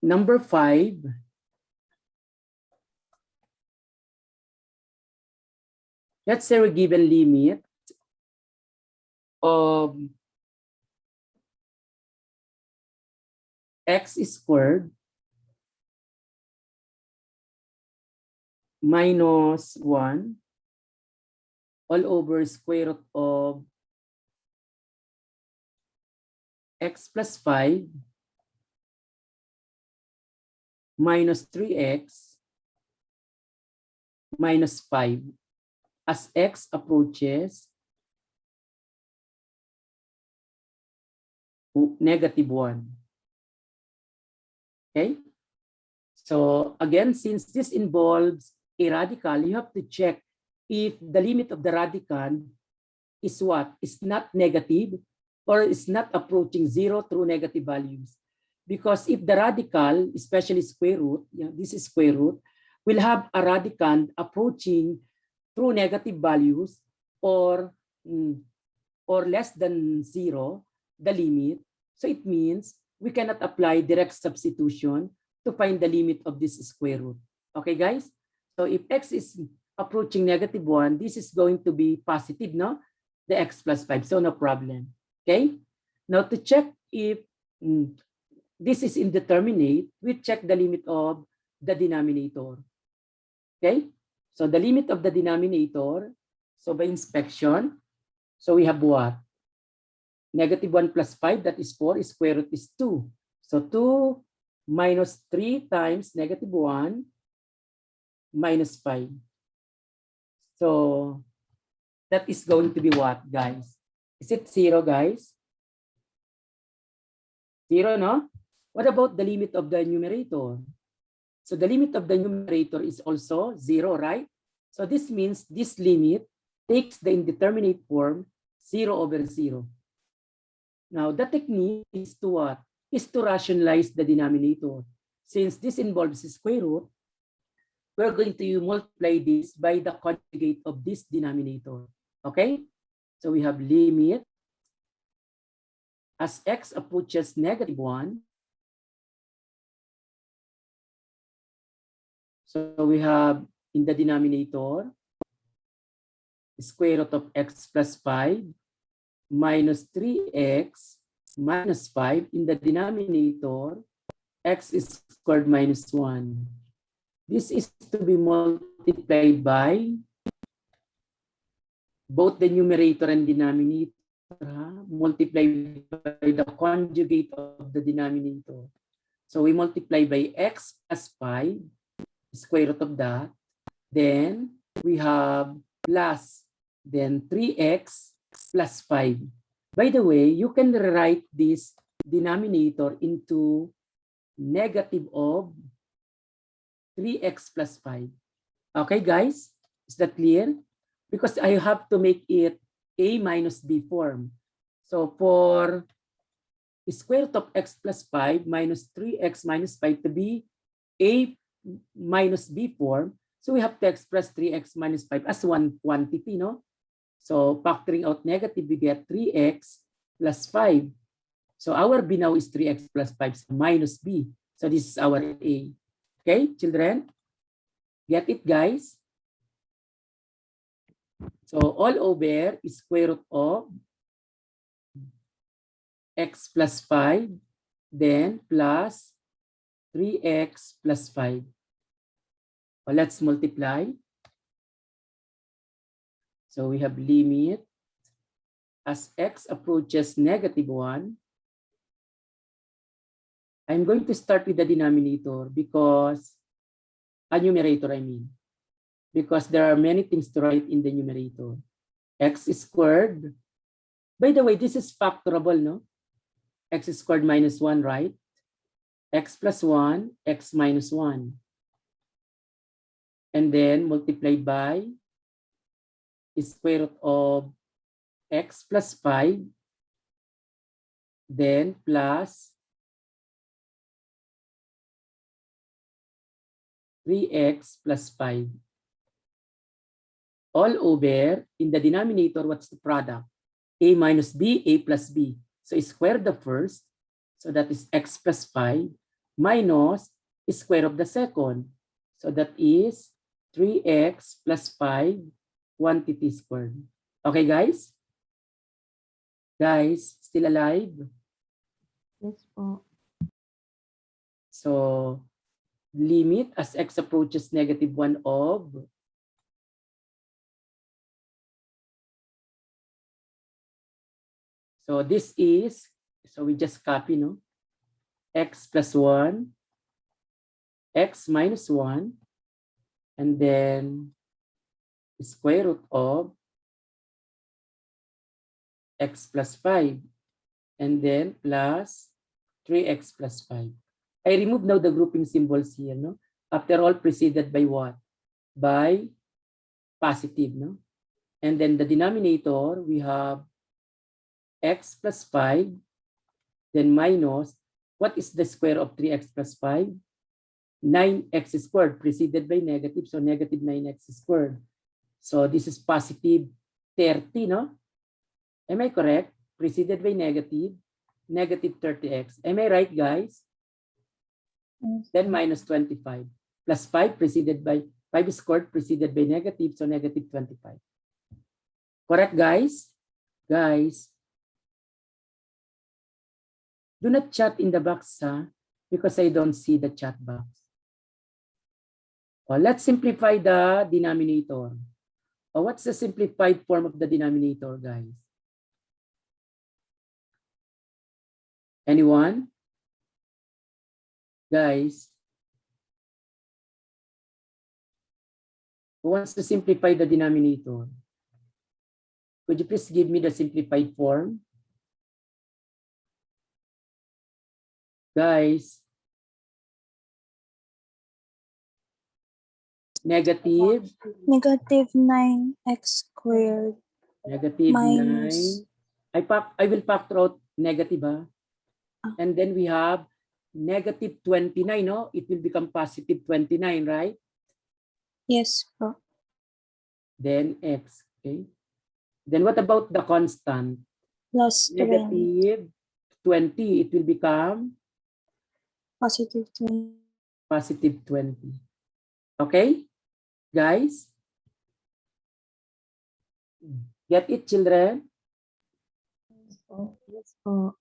Number 5. Let's say we're given limit of x squared minus 1 all over square root of x plus 5 minus 3x minus 5 as x approaches negative 1. Okay? So again, since this involves a radical, you have to check if the limit of the radical is what? Is not negative or is not approaching 0 through negative values. Because if the radical, especially square root, this is square root, will have a radical approaching through negative values or less than 0, the limit. So it means we cannot apply direct substitution to find the limit of this square root. Okay, guys? So if x is approaching negative 1, this is going to be positive, no? The x plus 5, so no problem. Okay? Now to check if this is indeterminate, we check the limit of the denominator. Okay? So the limit of the denominator, so by inspection, so we have what? Negative 1 plus 5, that is 4, square root is 2. So 2 minus 3 times negative 1 minus 5. So that is going to be what, guys? Is it 0, guys? 0, no? What about the limit of the numerator? So the limit of the numerator is also 0, right? So this means this limit takes the indeterminate form 0 over 0. Now the technique is to what? Is to rationalize the denominator. Since this involves square root, we're going to multiply this by the conjugate of this denominator. Okay? So we have limit as x approaches negative 1. So we have in the denominator square root of x plus 5 minus 3x minus 5. In the denominator, x is squared minus 1. This is to be multiplied by both the numerator and denominator, multiplied by the conjugate of the denominator. So we multiply by x plus 5, square root of that. Then we have plus, then 3x plus 5. By the way, you can rewrite this denominator into negative of 3x plus 5. Okay, guys? Is that clear? Because I have to make it a minus b form. So for square root of x plus 5 minus 3x minus 5 to be a minus b form, so we have to express 3x minus 5 as one quantity, no? So factoring out negative, we get 3x plus 5. So our b now is 3x plus 5 minus b. So this is our a. Okay, children? Get it, guys? So all over is square root of x plus 5, then plus 3x plus 5. Well, let's multiply. So we have limit as x approaches negative 1. I'm going to start with the denominator because, a numerator I mean, because there are many things to write in the numerator. X squared. By the way, this is factorable, no? X squared minus 1, right? X plus 1, x minus 1. And then multiplied by square root of x plus 5, then plus 3x plus 5. All over, in the denominator, what's the product? A minus b, a plus b. So square the first, so that is x plus 5, minus square of the second. So that is 3x plus 5 quantity squared. Okay, guys? Guys, still alive? Yes po. So, limit as x approaches -1 of so this is, so we just copy, no? X plus 1, x minus 1, and then square root of x plus 5, and then plus 3x plus 5. I remove now the grouping symbols here, no? After all, preceded by what? By positive, no? And then the denominator, we have x plus 5, then minus, what is the square of 3x plus 5? 9x squared, preceded by negative, so negative 9x squared. So this is positive 30, no? Am I correct? Preceded by negative 30x. Am I right, guys? Then minus 25. Plus 5 preceded by 5 squared preceded by negative, so negative 25. Correct, guys? Guys, do not chat in the box, because I don't see the chat box. Oh, let's simplify the denominator. Oh, what's the simplified form of the denominator, guys? Anyone? Guys, who wants to simplify the denominator? Could you please give me the simplified form? Guys, negative Negative 9x squared negative minus 9. I will factor out negative, and then we have negative 29, no? It will become positive 29, right? yes po. Then x, okay? Then what about the constant? Plus 20. Negative 20, it will become Positive 20. positive 20. Okay, guys? Get it, children? Yes po.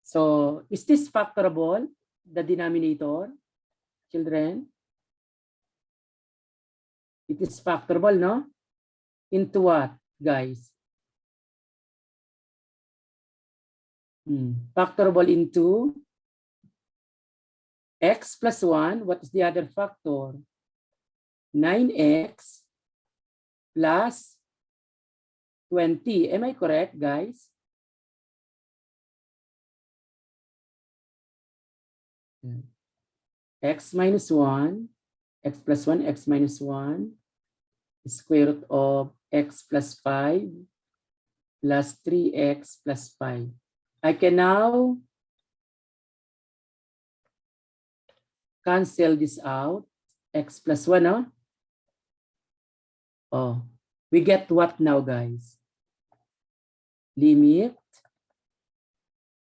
So, is this factorable, the denominator, children? It is factorable, no? Into what, guys? Factorable into x plus 1. What is the other factor? 9x plus 20. Am I correct, guys? X minus 1, x plus 1, x minus 1, square root of x plus 5 plus 3x plus 5. I can now cancel this out. X plus 1, no? Oh, we get what now, guys? Limit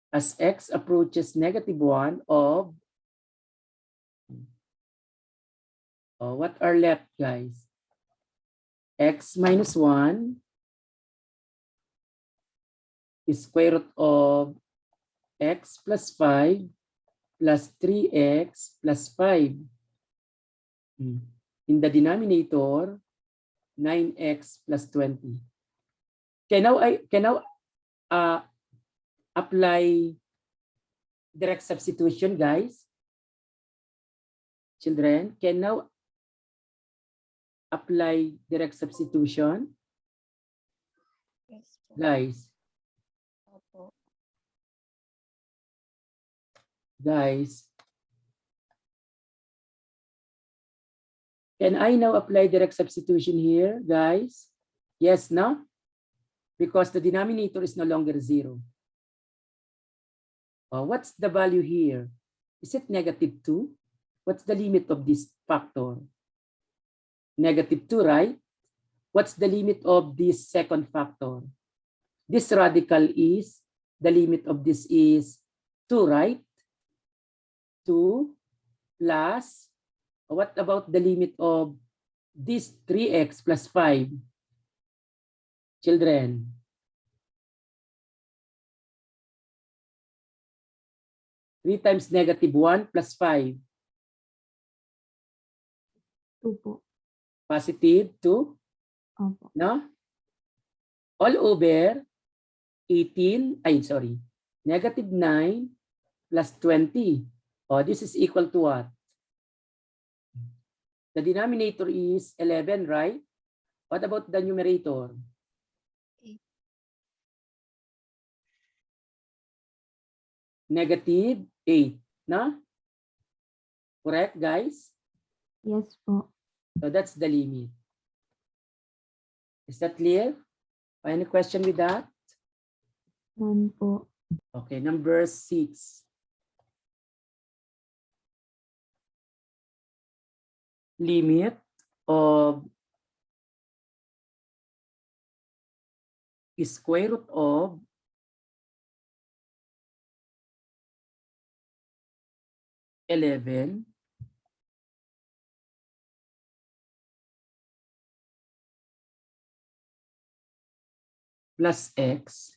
as x approaches -1 of, what are left, guys? X minus 1 is square root of x plus 5 plus 3x plus 5. In the denominator, 9x plus 20. Can now apply direct substitution, guys? Children, can now apply direct substitution? Yes po. Guys, Opo. guys, can I now apply direct substitution here, guys? Yes, no? Because the denominator is no longer 0. What's the value here? Is it -2? What's the limit of this factor? -2, right? What's the limit of this second factor? This radical is, the limit of this is 2, right? 2 plus, what about the limit of this 3x plus 5? Children. Three times negative 1 plus 5. 2 po. Positive 2. Opo. No? All over 18, negative 9 plus 20. Oh, this is equal to what? The denominator is 11, right? What about the numerator? 8. Negative 8, no? Correct, guys? Yes po. So that's the limit. Is that clear? Any question with that? None po. Okay, number 6. Limit of square root of (11) plus x,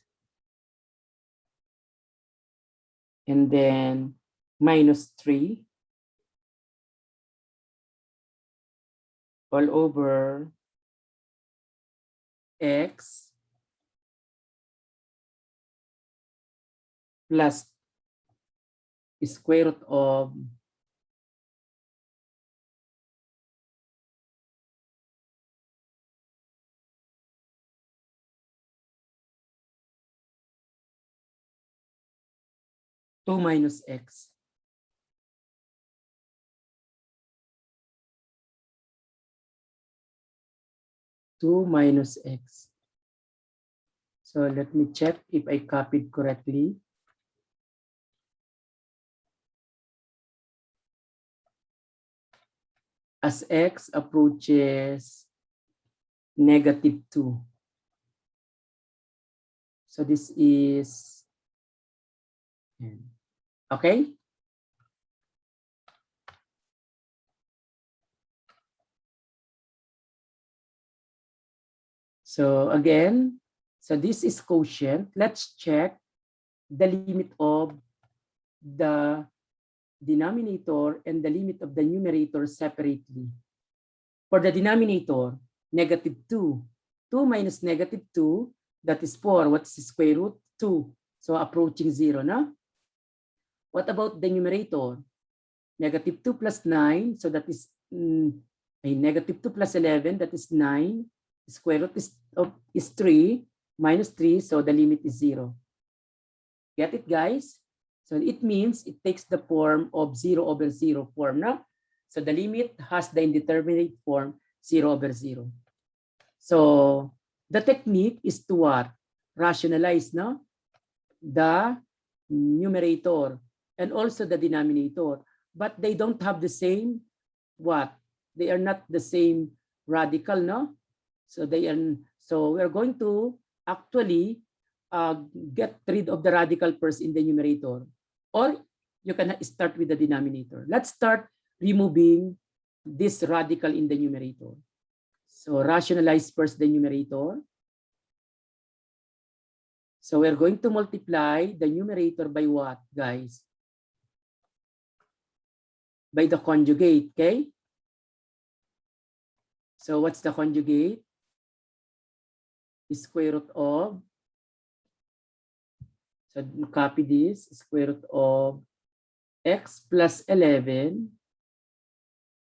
and then minus 3 all over x plus square root of (2 minus x). (2 minus x). So let me check if I copied correctly. As x approaches negative 2. So this is, okay? So again, so this is quotient. Let's check the limit of the denominator and the limit of the numerator separately. For the denominator, negative 2. 2 minus negative 2, that is 4. What's the square root? 2. So approaching 0, no? What about the numerator? Negative 2 plus 9, so that is negative 2 plus 11, that is 9. Square root is 3, minus 3, so the limit is 0. Get it, guys? So it means it takes the form of 0 over 0 form, no? So the limit has the indeterminate form 0 over 0. So the technique is to what? Rationalize, no? The numerator and also the denominator. But they don't have the same what? They are not the same radical, no? So we're going to actually get rid of the radical first in the numerator, or you can start with the denominator. Let's start removing this radical in the numerator. So rationalize first the numerator. So we're going to multiply the numerator by what, guys? By the conjugate, okay? So what's the conjugate? Square root of, so copy this, square root of x plus 11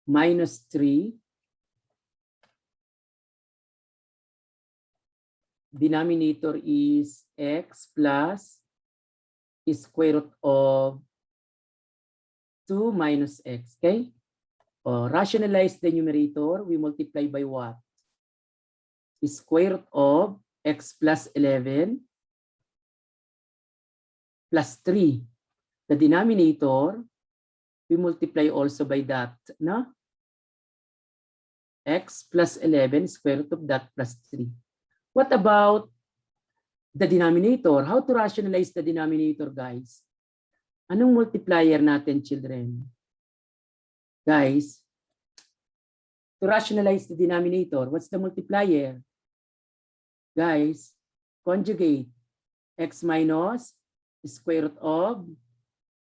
minus 3, denominator is x plus square root of 2 minus x, okay? Or rationalize the numerator, we multiply by what? Square root of x plus 11 plus 3. The denominator, we multiply also by that, no? X plus 11, square root of that plus 3. What about the denominator? How to rationalize the denominator, guys? Anong multiplier natin, children? Guys, to rationalize the denominator, what's the multiplier? Guys, conjugate x minus square root of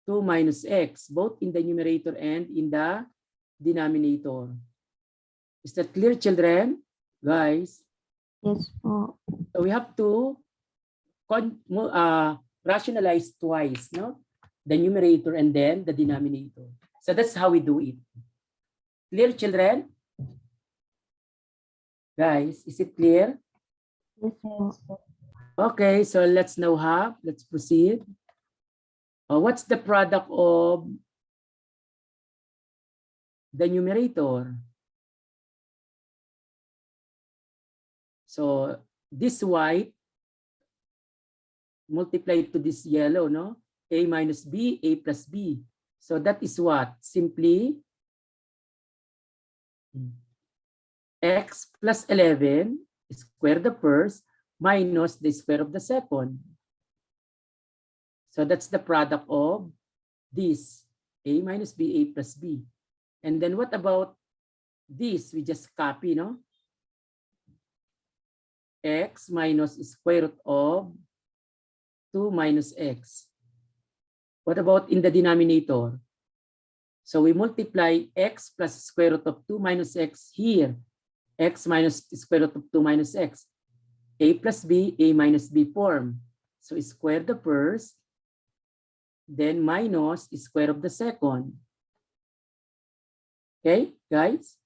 2 minus x, both in the numerator and in the denominator. Is that clear, children? Guys? Yes po. So we have to rationalize twice, no? The numerator and then the denominator. So that's how we do it. Clear, children? Guys, is it clear? Yes po. Okay, so let's proceed. What's the product of the numerator? So this white multiplied to this yellow, no? A minus B, A plus B. So that is what? Simply x plus 11 square the first minus the square of the second. So that's the product of this, A minus B, A plus B. And then what about this? We just copy, no? X minus square root of 2 minus x. What about in the denominator? So we multiply x plus square root of 2 minus x here. X minus square root of 2 minus x. A plus B, A minus B form. So square the first, then minus square of the second. Okay, guys?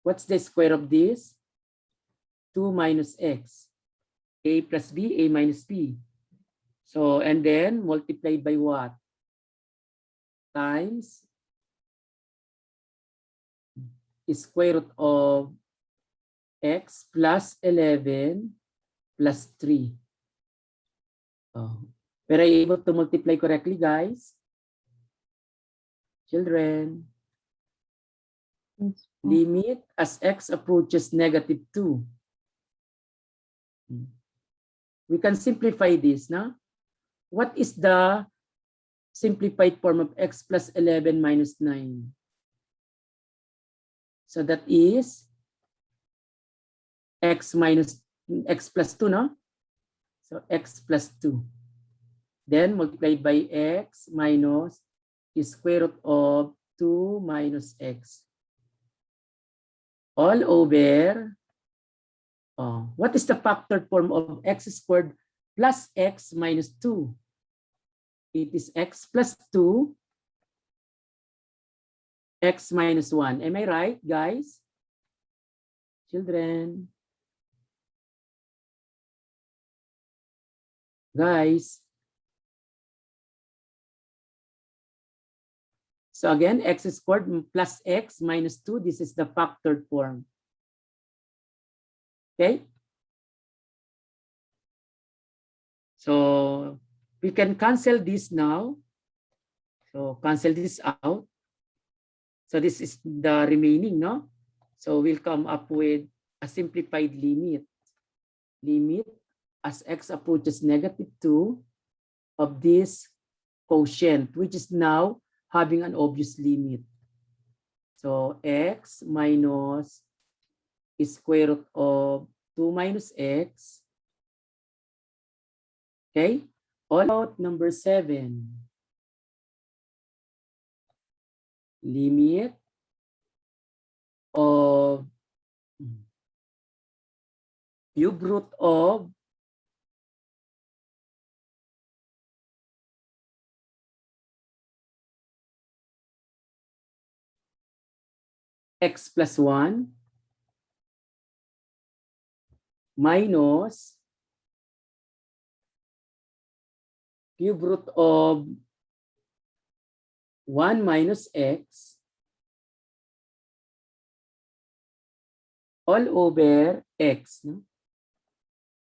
What's the square of this? 2 minus x. A plus B, A minus B. So, and then multiplied by what? Times square root of x plus 11 plus 3. Oh. Were I able to multiply correctly, guys? Children? Yes po. Limit as x approaches negative 2. We can simplify this, no? What is the simplified form of x plus 11 minus 9? So that is x minus x plus 2, no? So x plus 2. Then multiplied by x minus square root of 2 minus x. All over, what is the factored form of x squared plus x minus 2? It is x plus 2, x minus 1. Am I right, guys? Children? Guys? So again, x squared plus x minus 2. This is the factored form. Okay? So we can cancel this now. So cancel this out. So this is the remaining, no? So we'll come up with a simplified limit. Limit as x approaches negative 2 of this quotient, which is now having an obvious limit. So x minus square root of 2 minus x. Okay? All out number 7. Limit of cube root of x plus 1 minus cube root of 1 minus x all over x. No?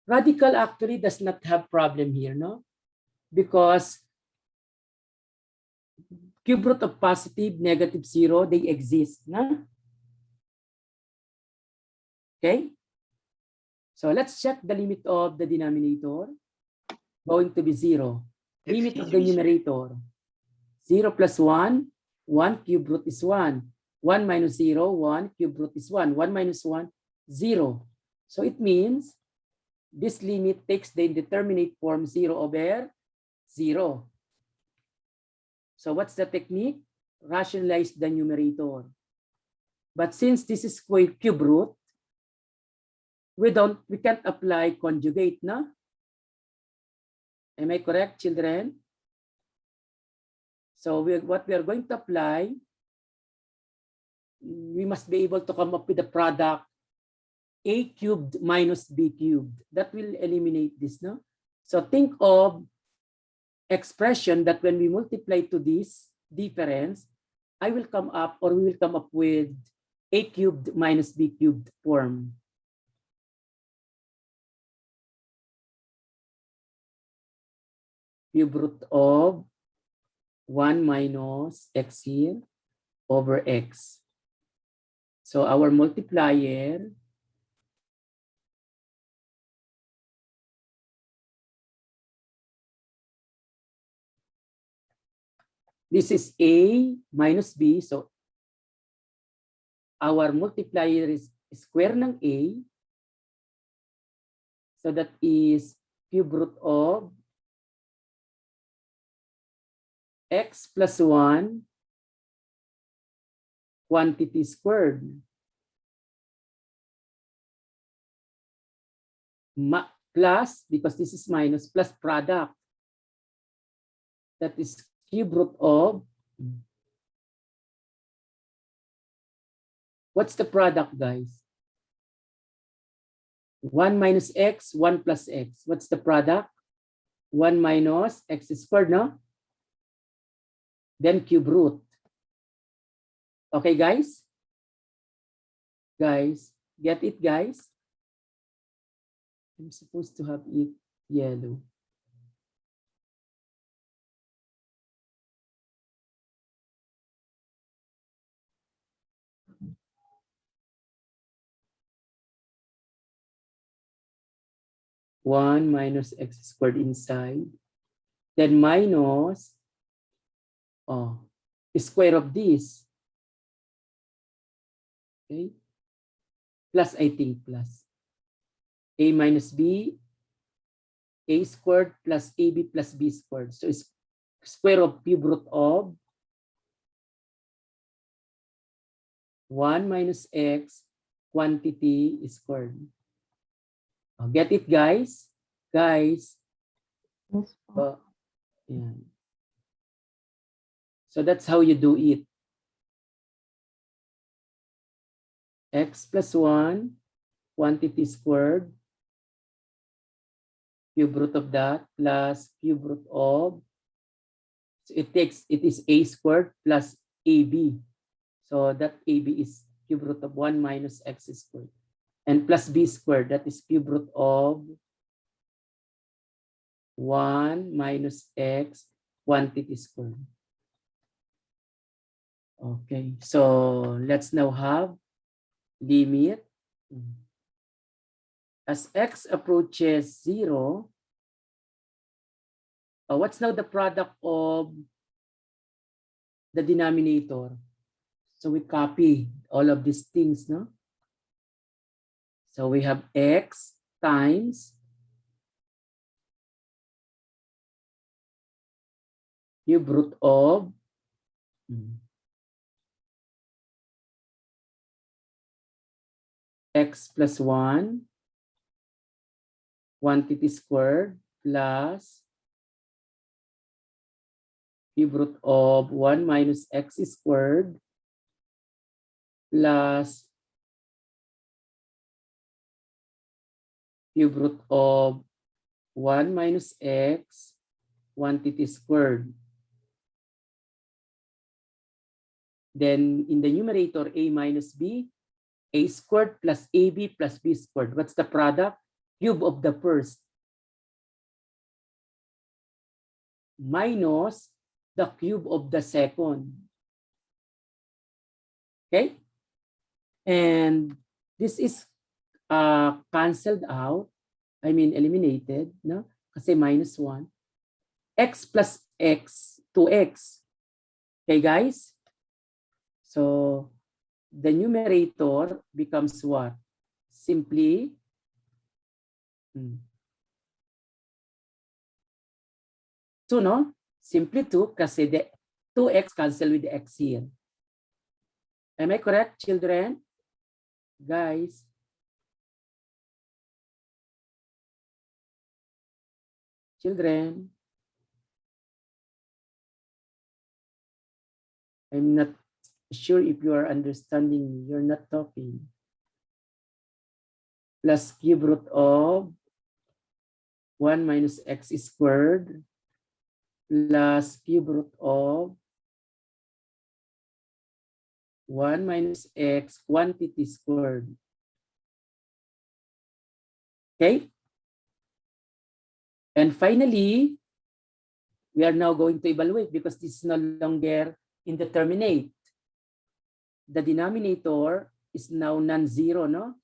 Radical actually does not have problem here, no? Because cube root of positive, negative 0, they exist. No? Okay? So let's check the limit of the denominator. Going to be 0. Limit of the numerator. 0 plus 1, 1 cube root is 1. 1 minus 0, 1 cube root is 1. 1 minus 1, 0. So it means this limit takes the indeterminate form 0 over 0. So what's the technique? Rationalize the numerator. But since this is cube root, we can't apply conjugate, no? Am I correct, children? So what we are going to apply, we must be able to come up with the product a cubed minus b cubed. That will eliminate this, no? So think of expression that when we multiply to this difference, I will come up, or we will come up with a cubed minus b cubed form. Cube root of 1 minus x here over x. So our multiplier this is a minus b. So our multiplier is square ng a. So that is cube root of x plus 1 quantity squared plus, because this is minus, plus product. That is cube root of, what's the product, guys? 1 minus x, 1 plus x. What's the product? 1 minus x squared, no? Then cube root. Okay, guys? Guys, get it, guys? I'm supposed to have it yellow. One minus x squared inside. Then minus square of this. Okay. Plus, I think, plus. A minus b, a squared plus ab plus b squared. So it's square of cube root of 1 minus x quantity squared. Get it, guys? Guys? Yes, po. Yeah. So that's how you do it. X plus 1 quantity squared, cube root of that, plus cube root of, so it is a squared plus ab. So that ab is cube root of 1 minus x squared. And plus b squared, that is cube root of 1 minus x quantity squared. Okay, so let's now have limit. As x approaches 0, what's now the product of the denominator? So we copy all of these things, no? So we have x times cube root of x plus 1 quantity squared plus cube root of 1 minus x squared plus cube root of 1 minus x quantity squared. Then in the numerator, a minus b, a squared plus ab plus b squared. What's the product? Cube of the first minus the cube of the second. Okay? And this is canceled out. I mean, eliminated, no? Kasi minus 1. x plus x, 2x. Okay, guys? So, the numerator becomes what? Simply 2, no? Simply 2 kasi the 2x cancel with the x here. Am I correct, children? Guys? Children? I'm not sure if you are understanding me. You're not talking. Plus cube root of 1 minus x squared plus cube root of 1 minus x quantity squared. Okay? And finally, we are now going to evaluate because this is no longer indeterminate. The denominator is now non-zero, no?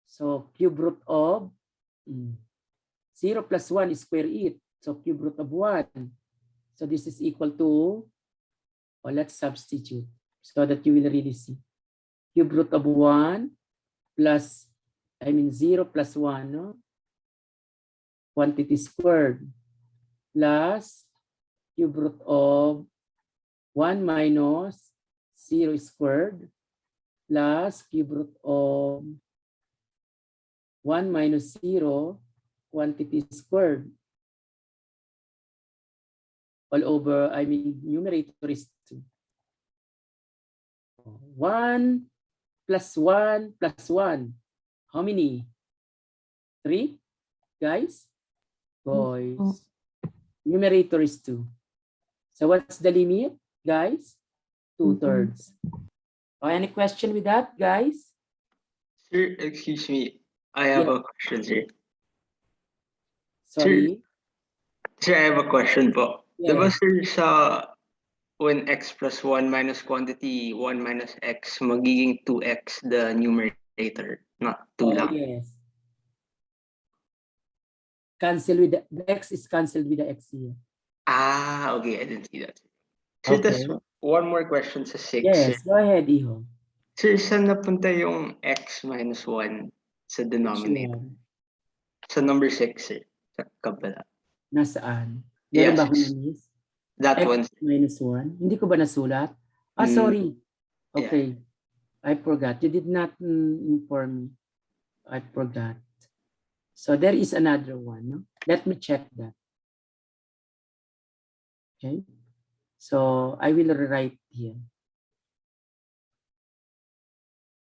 So cube root of 0 plus 1 is square it. So cube root of 1. So this is equal to, let's substitute so that you will really see. Cube root of 1 plus, 0 plus 1, no? Quantity squared plus cube root of 1 minus 0 squared plus cube root of 1 minus 0 quantity squared all over, numerator is 2. 1 plus 1 plus 1. How many? 3? Guys? Boys. Numerator is 2. So what's the limit, guys? 2/3. Any question with that, guys? Sir, excuse me. I have a question, sir. Sorry? Sir, I have a question po. Yes. Diba, sir, sa when x plus 1 minus quantity 1 minus x, magiging 2x the numerator, not 2 lang. Yes. Cancel with the x is cancelled with the x here. Ah, okay. I didn't see that. Sir, Okay. that's one more question sa 6. Yes, Sir. go ahead, Iho. Sir, saan napunta yung x minus 1 sa denominator? Sa number 6, sir. Sa kabila. Nasaan? Meron ba akong na-miss? That X one. minus 1. Hindi ko ba nasulat? Sorry. Okay. Yeah. I forgot. You did not inform me. I forgot. So there is another one. No? Let me check that. Okay. So I will write here.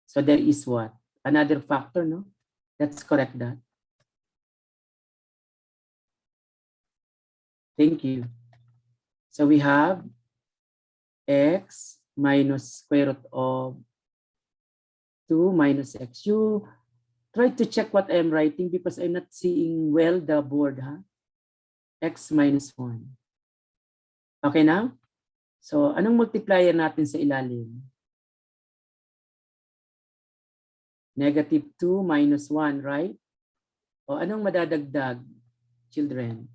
So there is what? Another factor, no? Let's correct that. Thank you. So we have x minus square root of 2 minus x. You try to check what I'm writing because I'm not seeing well the board, huh? X minus 1. Okay na? So, anong multiplier natin sa ilalim? Negative 2 minus 1, right? O anong madadagdag, children,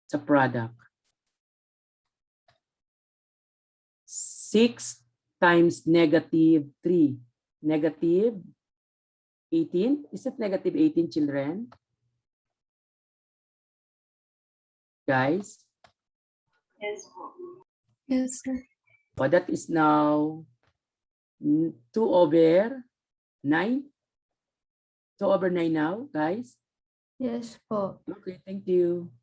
sa product? 6 times negative 3. Negative 18? Is it negative 18, children? Guys? Yes. Yes, sir. That is now 2 over 9. 2 over 9 now, guys? Yes po. Okay, thank you.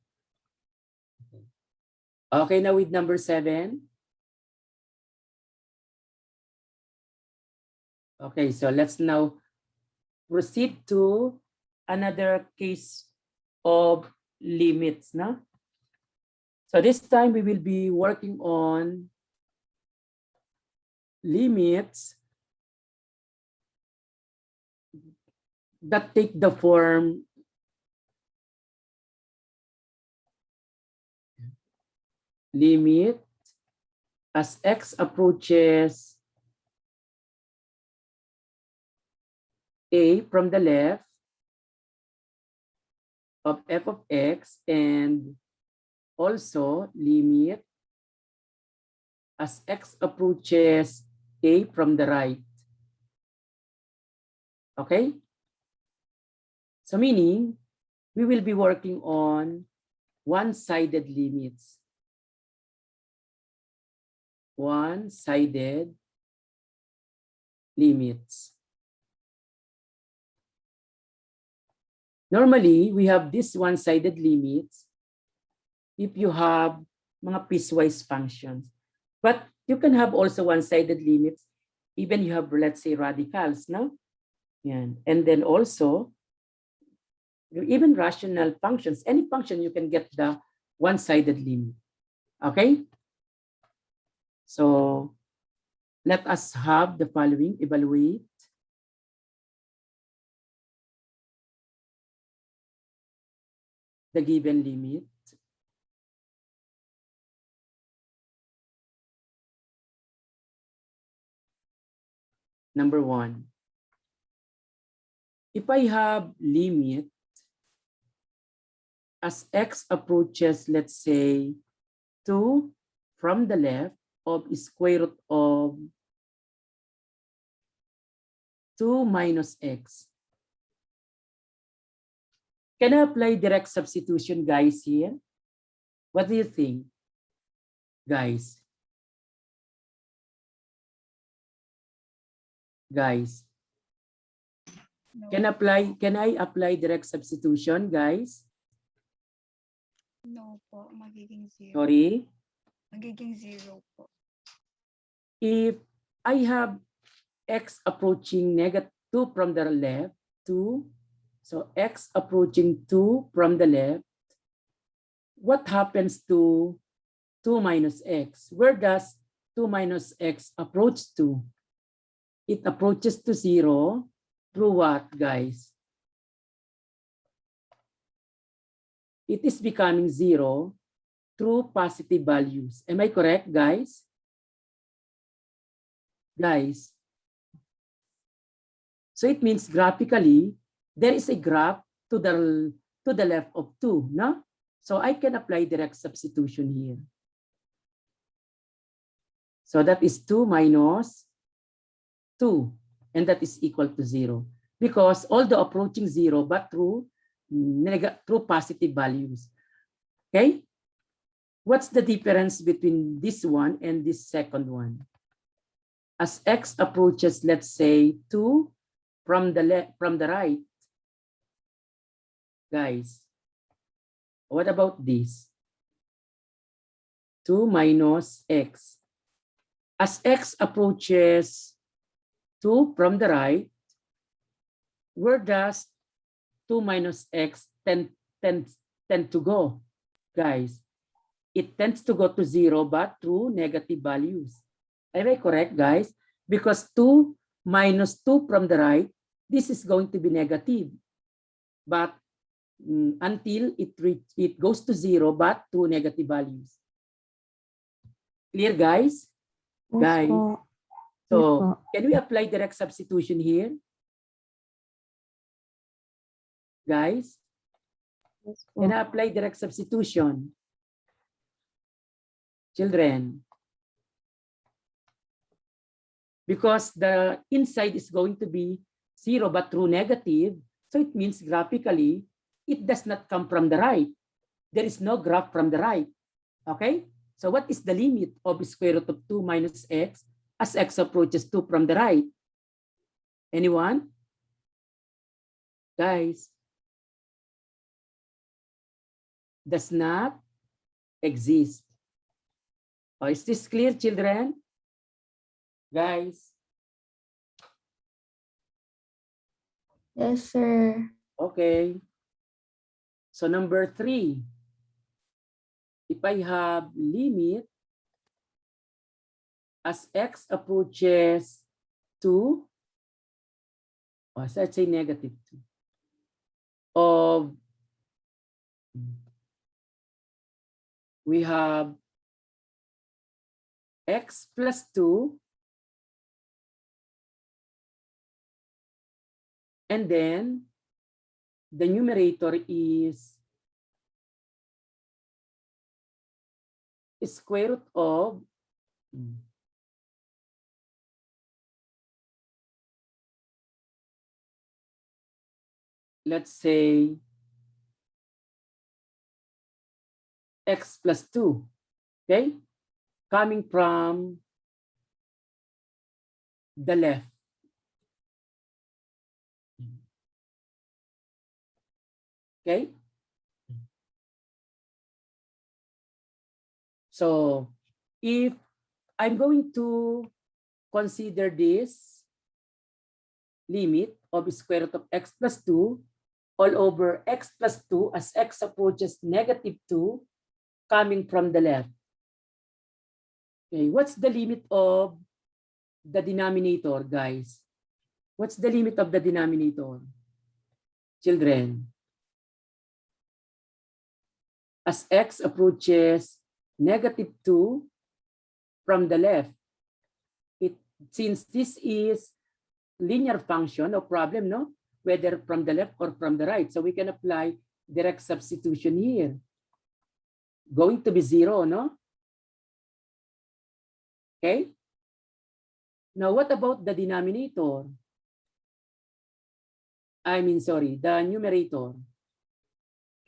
Okay, now with number 7. Okay, so let's now proceed to another case of limits, no? So this time we will be working on limits that take the form limit as x approaches a from the left of f of x and also limit as x approaches a from the right. Okay? So meaning, we will be working on one-sided limits. One-sided limits. Normally, we have this one-sided limits if you have mga piecewise functions. But you can have also one-sided limits even you have, let's say, radicals, no? Yan. And then also, even rational functions, any function you can get the one-sided limit. Okay? So let us have the following, evaluate the given limit. Number one, if I have limit as x approaches, let's say, 2 from the left of square root of 2 minus x. Can I apply direct substitution, guys, here? What do you think, guys? Guys, No. can I apply direct substitution, guys? No po, magiging 0. Sorry. Magiging 0 po. If I have x approaching negative 2 from the left, 2, so x approaching 2 from the left, what happens to 2 minus x? Where does 2 minus x approach to? It approaches to 0 through what, guys? It is becoming 0 through positive values. Am I correct, guys? Guys. So it means graphically, there is a graph to the left of 2, no? So I can apply direct substitution here. So that is 2 minus 2, and that is equal to 0. Because although approaching 0, but through positive values. Okay? What's the difference between this one and this second one? As x approaches, let's say, 2 from the right. Guys, what about this? 2 minus x. As x approaches 2 from the right, where does 2 minus x tend to go, guys? It tends to go to 0, but through negative values. Am I correct, guys? Because 2 minus 2 from the right, this is going to be negative. But until it goes to 0, but through negative values. Clear, guys? Yes Guys. po. So, Yes po. can we apply direct substitution here? Guys, Yes po. can I apply direct substitution? Children. Because the inside is going to be 0 but through negative, so it means graphically, it does not come from the right. There is no graph from the right. Okay? So what is the limit of square root of 2 minus x as x approaches 2 from the right? Anyone? Guys. Does not exist. Oh, is this clear, children? Guys. Yes, sir. Okay. So number 3. If I have limit as x approaches 2, or let's say negative 2, of we have x plus 2, and then the numerator is square root of let's say x plus 2, okay? Coming from the left. Okay? So, if I'm going to consider this limit of square root of x plus 2 all over x plus 2 as x approaches negative 2 coming from the left. Okay, what's the limit of the denominator, guys? What's the limit of the denominator? Children. As x approaches negative 2 from the left, since this is linear function, no problem, no? Whether from the left or from the right. So we can apply direct substitution here. Going to be 0, no? Okay? Now, what about the denominator? The numerator.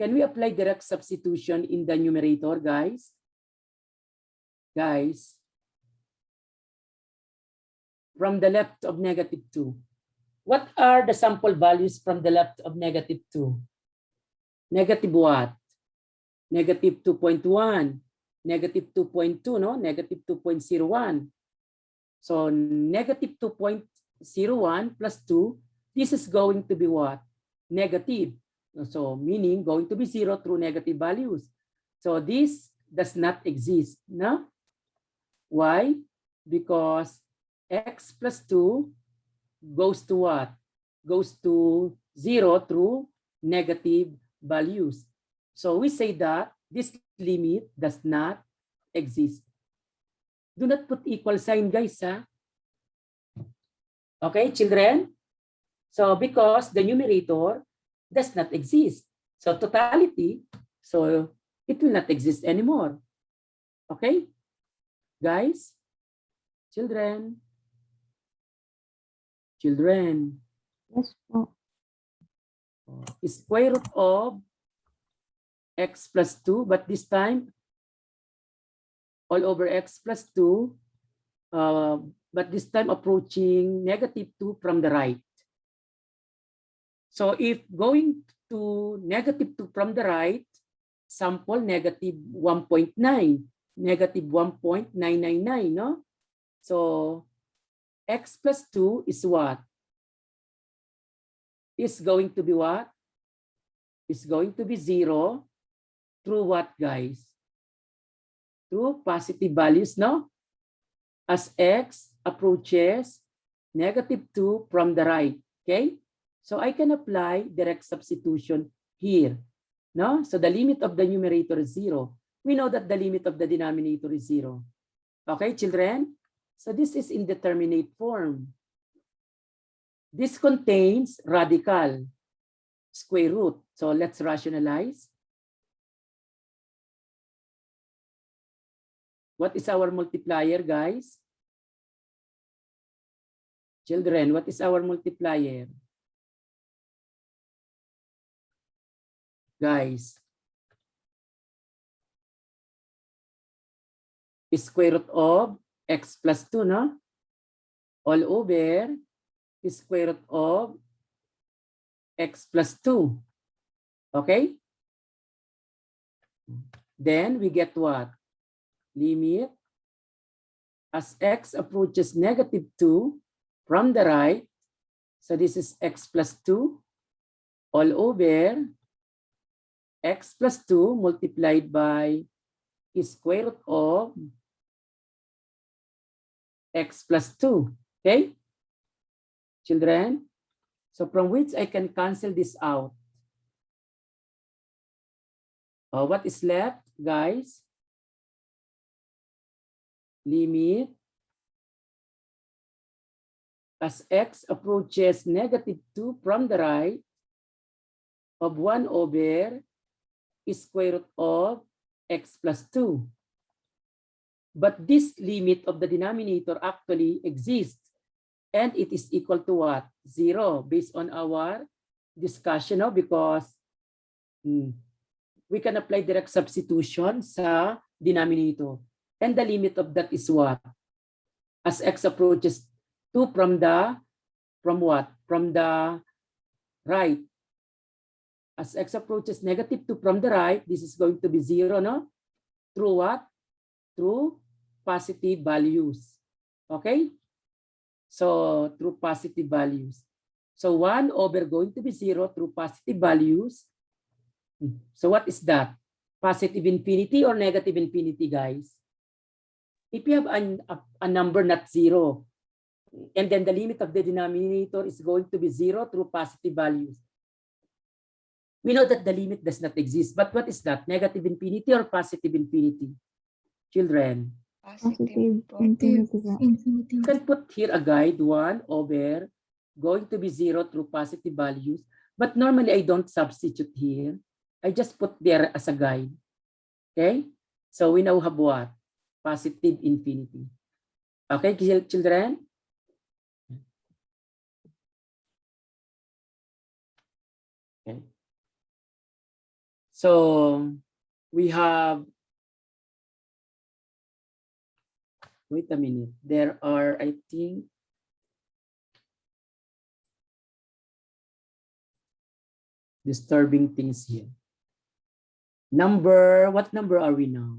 Can we apply direct substitution in the numerator, guys? Guys, from the left of negative 2. What are the sample values from the left of negative 2? Negative what? Negative 2.1, negative 2.2, no? Negative 2.01. So negative 2.01 plus 2, this is going to be what? Negative. So meaning going to be 0 through negative values. So this does not exist, no? Why? Because x plus 2 goes to what? Goes to 0 through negative values. So we say that this limit does not exist. Do not put equal sign, guys. Huh? Okay, children? So because the numerator does not exist. So totality, so it will not exist anymore. Okay? Guys? Children? Children? Yes po. Square root of x plus 2, but this time all over x plus 2, but this time approaching negative 2 from the right. So if going to negative 2 from the right, sample negative 1.9, negative 1.999, no? So x plus 2 is what? Is going to be what? Is going to be 0 through what, guys? Through positive values, no? As x approaches negative 2 from the right, okay? So I can apply direct substitution here, no? So the limit of the numerator is 0. We know that the limit of the denominator is 0. Okay, children? So this is indeterminate form. This contains radical, square root. So let's rationalize. What is our multiplier, guys? Children, what is our multiplier? Guys. Square root of x plus 2, no? All over square root of x plus 2. Okay? Then we get what? Limit as x approaches negative 2 from the right. So this is x plus 2 all over x plus 2 multiplied by square root of x plus 2. Okay? Children? So from which I can cancel this out. What is left, guys? Limit as x approaches negative 2 from the right of 1 over square root of x plus 2. But this limit of the denominator actually exists. And it is equal to what? 0 based on our discussion, no? Because we can apply direct substitution sa denominator. And the limit of that is what? As x approaches 2 from what? From the right. As x approaches negative 2 from the right, this is going to be 0, no? Through what? Through positive values. Okay? So, through positive values. So, 1 over going to be 0 through positive values. So, what is that? Positive infinity or negative infinity, guys? If you have a number not 0, and then the limit of the denominator is going to be 0 through positive values, we know that the limit does not exist. But what is that? Negative infinity or positive infinity? Children. Positive po. infinity po. You can put here a guide 1 over going to be 0 through positive values. But normally I don't substitute here. I just put there as a guide. Okay? So we now have what? Positive infinity. Okay, children? Okay. So we have, wait a minute. There are, I think, disturbing things here. What number are we now?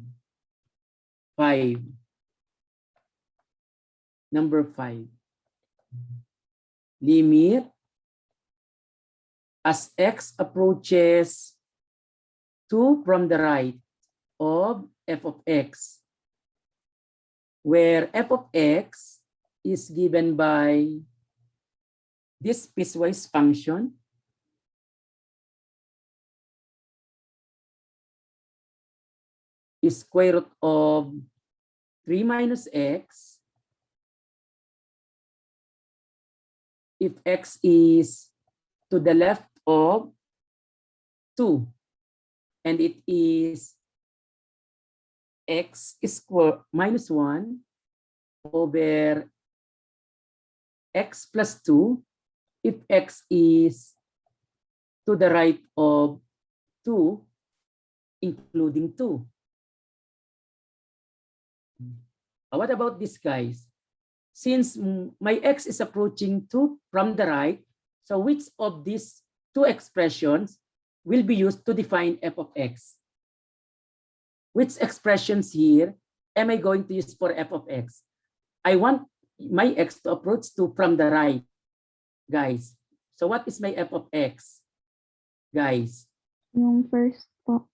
5. Number 5. Limit as x approaches 2 from the right of f of x, where f of x is given by this piecewise function is square root of 3 minus x if x is to the left of 2, and it is x squared minus 1 over x plus 2 if x is to the right of 2, including 2. What about this, guys? Since my x is approaching 2 from the right, so which of these two expressions will be used to define f of x? Which expressions here am I going to use for f of x? I want my x to approach 2 from the right, guys. So what is my f of x, guys? Yung first po.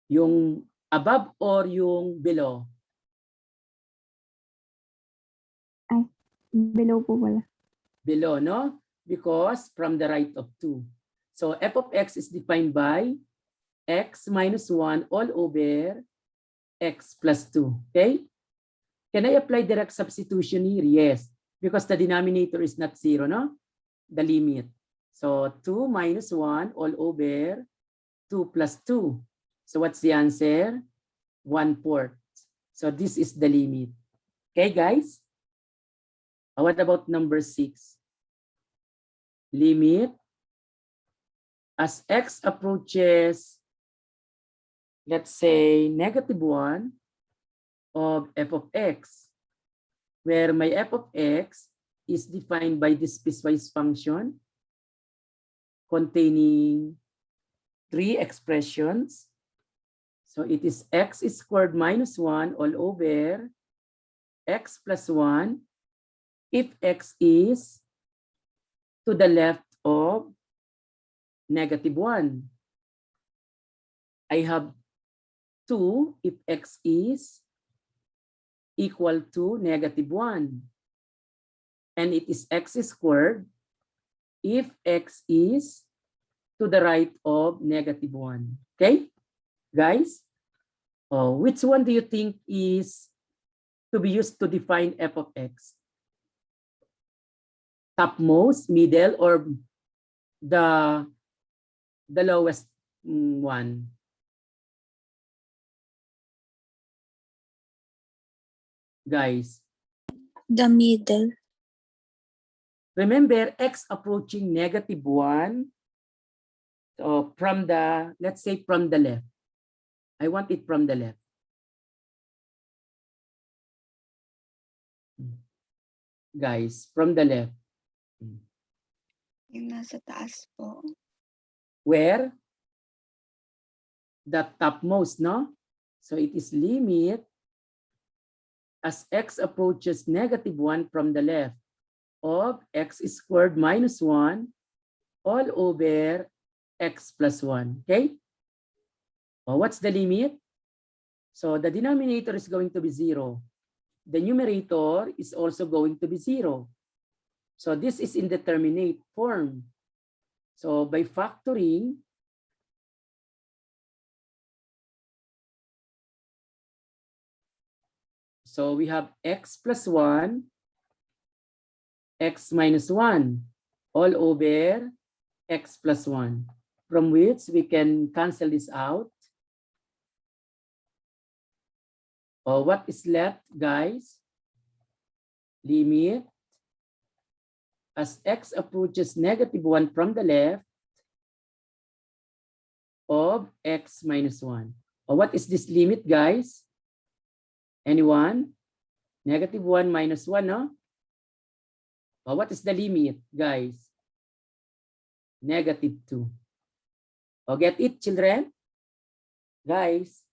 Yung above or yung below? Below po pala. Below, no? Because from the right of 2. So f of x is defined by x minus 1 all over x plus 2. Okay? Can I apply direct substitution here? Yes. Because the denominator is not 0, no? The limit. So 2 minus 1 all over 2 plus 2. So what's the answer? 1/4. So this is the limit. Okay, guys? What about number 6? Limit as x approaches, let's say, negative 1 of f of x, where my f of x is defined by this piecewise function containing 3 expressions. So it is x squared minus 1 all over x plus 1 if x is to the left of negative 1. I have 2 if x is equal to negative 1. And it is x squared if x is to the right of negative 1. Okay, guys? Which one do you think is to be used to define f of x? Topmost, middle, or the lowest one? guys? The middle. Remember, x approaching -1. So from the, let's say from the left. I want it from the left. Guys, from the left. Yung nasa taas po. Where? The topmost, no? So it is limit as x approaches -1 from the left of x squared minus 1 all over x plus 1. Okay? Oh, what's the limit? So the denominator is going to be 0. The numerator is also going to be 0. So this is indeterminate form. So by factoring, so we have x plus 1, x minus 1, all over x plus 1, from which we can cancel this out. Oh, what is left, guys? Limit as x approaches -1 from the left of x minus 1. Oh, what is this limit, guys? Anyone? -1 minus 1, no? Oh, what is the limit, guys? -2. Oh, get it, children? Guys?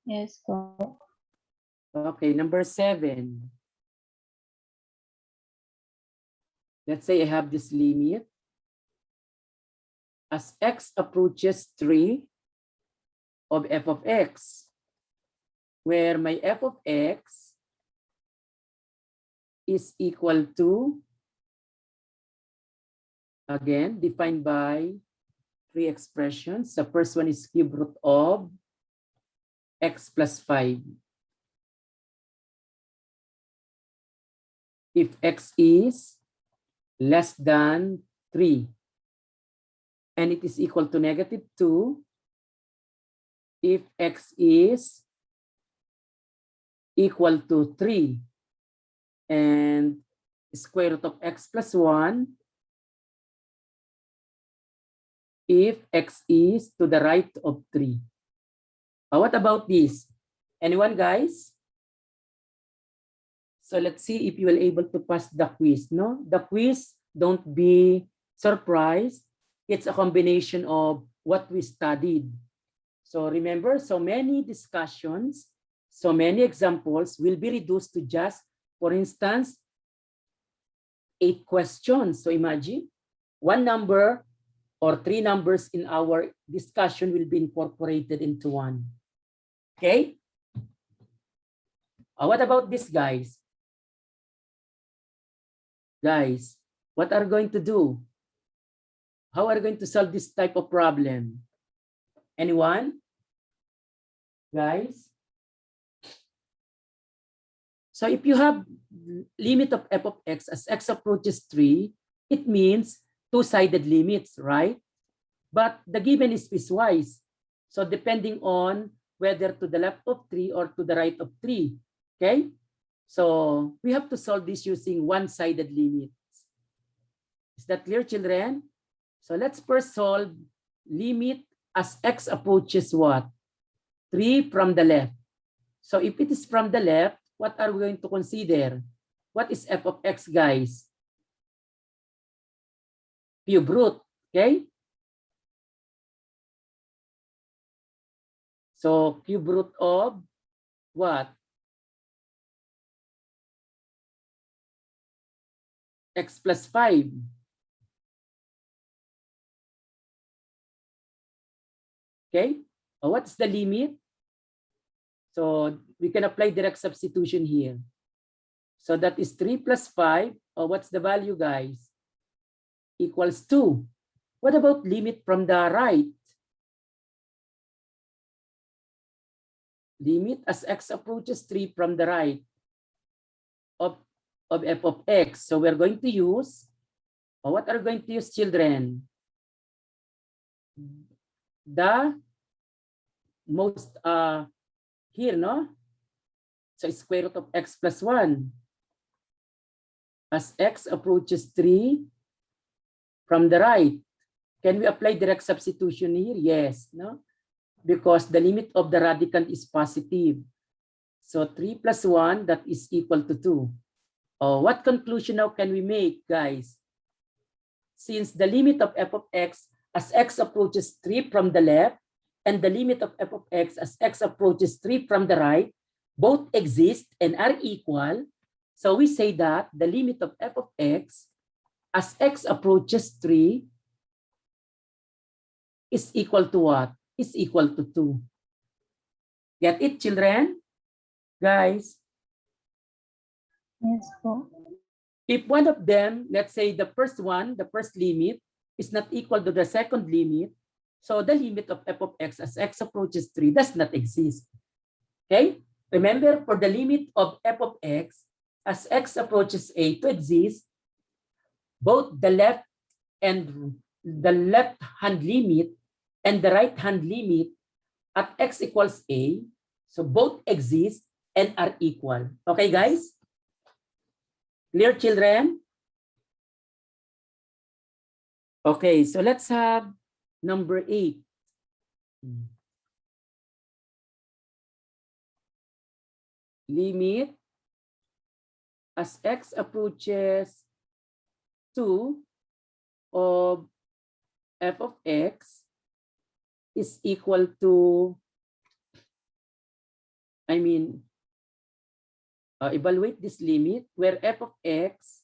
Yes po. Okay, number 7. Let's say I have this limit. As x approaches 3 of f of x, where my f of x is equal to, again, defined by 3 expressions. The first one is cube root of x plus 5. If x is less than 3 and it is equal to -2, if x is equal to 3 and square root of x plus 1, if x is to the right of 3. What about this? Anyone, guys? So let's see if you will able to pass the quiz. No, the quiz, don't be surprised. It's a combination of what we studied. So remember, so many discussions, so many examples will be reduced to just, for instance, 8 questions. So imagine one number or 3 numbers in our discussion will be incorporated into one. Okay? What about this, guys? Guys, what are you going to do? How are you going to solve this type of problem? Anyone? Guys? So if you have limit of f of x as x approaches 3, it means two-sided limits, right? But the given is piecewise. So depending on whether to the left of 3 or to the right of 3, okay? So we have to solve this using one-sided limits. Is that clear, children? So let's first solve limit as x approaches what? 3 from the left. So if it is from the left, what are we going to consider? What is f of x, guys? Cube root, okay? So cube root of what? X plus 5. Okay? What's the limit? So we can apply direct substitution here. So that is 3 plus 5. What's the value, guys? Equals 2. What about limit from the right? Limit as x approaches 3 from the right of f of x. So we're going to use, what are we going to use, children? The most, here, no? So square root of x plus 1. As x approaches 3 from the right, can we apply direct substitution here? Yes, no? Because the limit of the radicand is positive. So 3 plus 1, that is equal to 2. Oh, what conclusion now can we make, guys? Since the limit of f of x as x approaches 3 from the left and the limit of f of x as x approaches 3 from the right both exist and are equal, so we say that the limit of f of x as x approaches 3 is equal to what? Is equal to 2. Get it, children? Guys? Yes po. If one of them, let's say the first one, the first limit, is not equal to the second limit, so the limit of f of x as x approaches 3 does not exist. Okay? Remember, for the limit of f of x as x approaches a to exist, both the left hand limit and the right hand limit at x equals a, so both exist and are equal. Okay, guys? Clear, children? Okay, so let's have number 8. Limit as x approaches 2 of f of x is equal to, evaluate this limit where f of x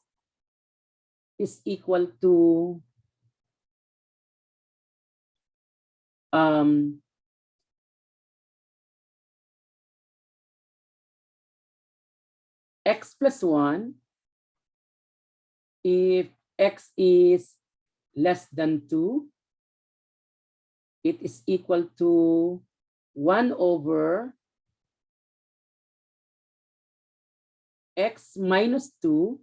is equal to x plus 1 if x is less than 2, it is equal to 1 over x minus 2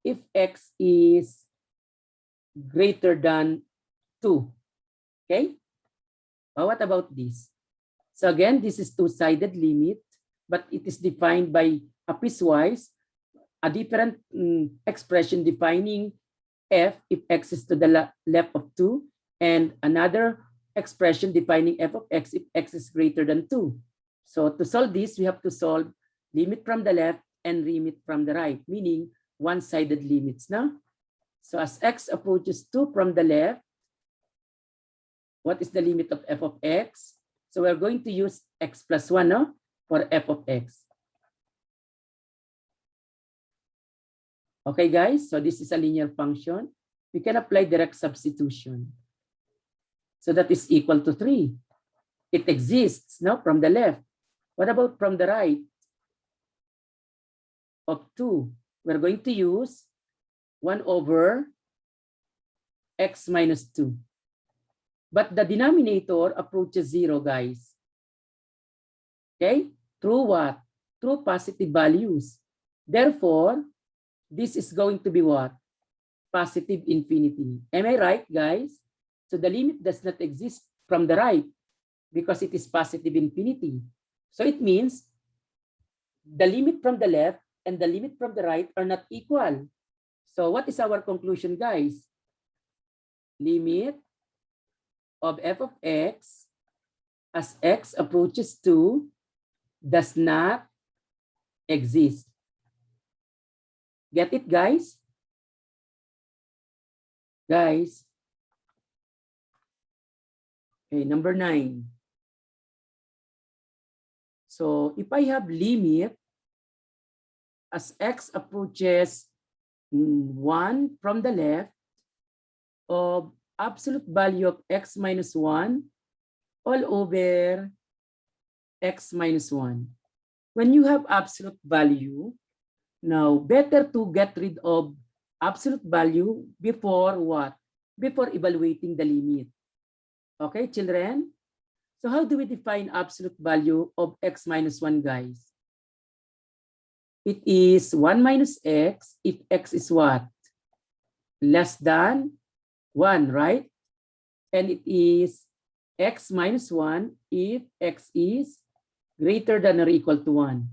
if x is greater than 2. Okay? What about this? So again, this is two-sided limit, but it is defined by a piecewise, a different expression defining f if x is to the left of 2, and another expression defining f of x if x is greater than 2. So to solve this, we have to solve limit from the left and limit from the right, meaning one-sided limits. No? So as x approaches 2 from the left, what is the limit of f of x? So we're going to use x plus 1, no? For f of x. Okay, guys, so this is a linear function. We can apply direct substitution. So that is equal to 3. It exists, no, from the left. What about from the right? Of 2. We're going to use 1 over x minus 2. But the denominator approaches 0, guys. Okay? Through what? Through positive values. Therefore, this is going to be what? Positive infinity. Am I right, guys? So the limit does not exist from the right because it is positive infinity. So it means the limit from the left and the limit from the right are not equal. So what is our conclusion, guys? Limit of f of x as x approaches 2 does not exist. Get it, guys? Guys. Okay, number 9. So if I have limit as x approaches 1 from the left of absolute value of x minus 1 all over x minus 1. When you have absolute value, now better to get rid of absolute value before what? Before evaluating the limit. Okay, children? So how do we define absolute value of x minus 1, guys? It is 1 minus x if x is what? Less than 1, right? And it is x minus 1 if x is greater than or equal to 1.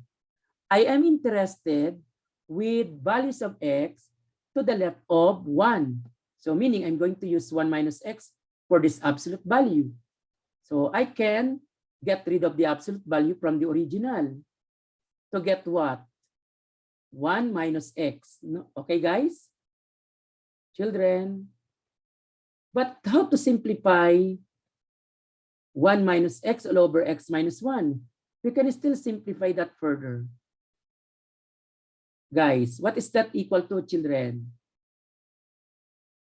I am interested with values of x to the left of 1. So meaning I'm going to use 1 minus x for this absolute value. So I can get rid of the absolute value from the original to get what? 1 minus x. No? Okay, guys? Children. But how to simplify 1 minus x all over x minus 1? We can still simplify that further. Guys, what is that equal to, children?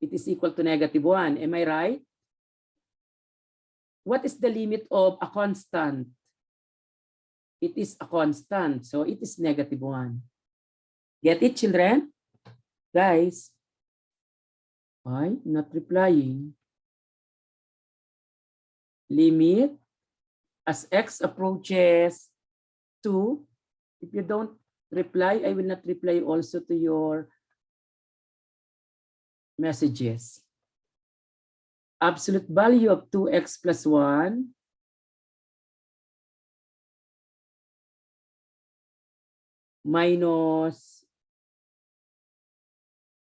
It is equal to -1. Am I right? What is the limit of a constant? It is a constant, so it is -1. Get it, children? Guys? Why not replying? Limit as x approaches 2. If you don't reply, I will not reply also to your messages. Absolute value of 2x plus 1 minus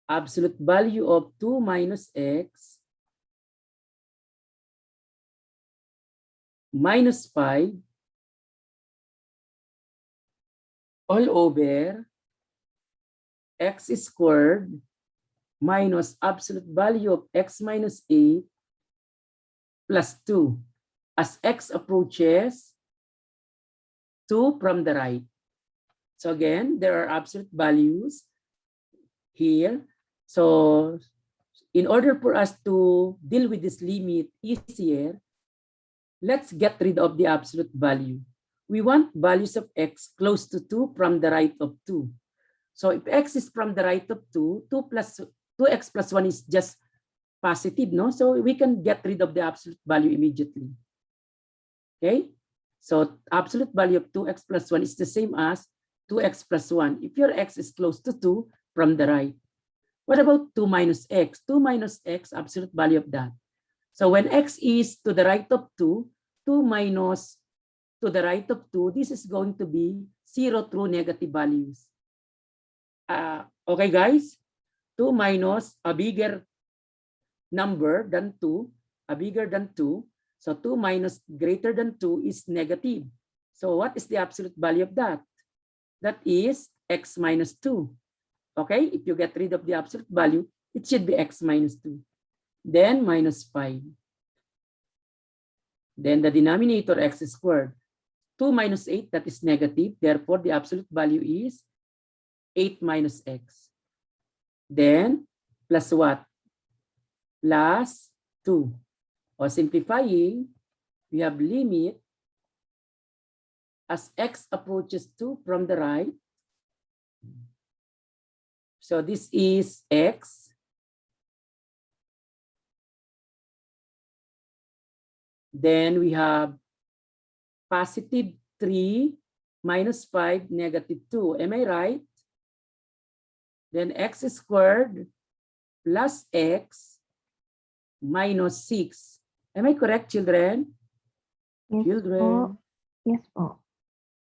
absolute value of 2 minus x minus 5 all over x squared minus absolute value of x minus 8 plus 2 as x approaches 2 from the right. So again, there are absolute values here. So in order for us to deal with this limit easier, let's get rid of the absolute value. We want values of x close to 2 from the right of 2. So if x is from the right of 2, 2x plus 1 is just positive, no? So we can get rid of the absolute value immediately. Okay? So absolute value of 2x plus 1 is the same as 2x plus 1. If your x is close to 2 from the right. What about 2 minus x? 2 minus x, absolute value of that. So when x is to the right of 2, 2 minus to the right of 2, this is going to be 0 through negative values. Okay, guys? 2 minus a bigger number than 2, a bigger than 2. So 2 minus greater than 2 is negative. So what is the absolute value of that? That is x minus 2. Okay, if you get rid of the absolute value, it should be x minus 2. Then minus 5. Then the denominator x squared. 2 minus 8, that is negative. Therefore, the absolute value is 8 minus x. Then, plus what? Plus 2. Or simplifying, we have limit as x approaches 2 from the right. So this is x. Then we have positive 3 minus 5 negative 2. Am I right? Then x squared plus x minus 6. Am I correct, children? Yes Children. po. Yes po.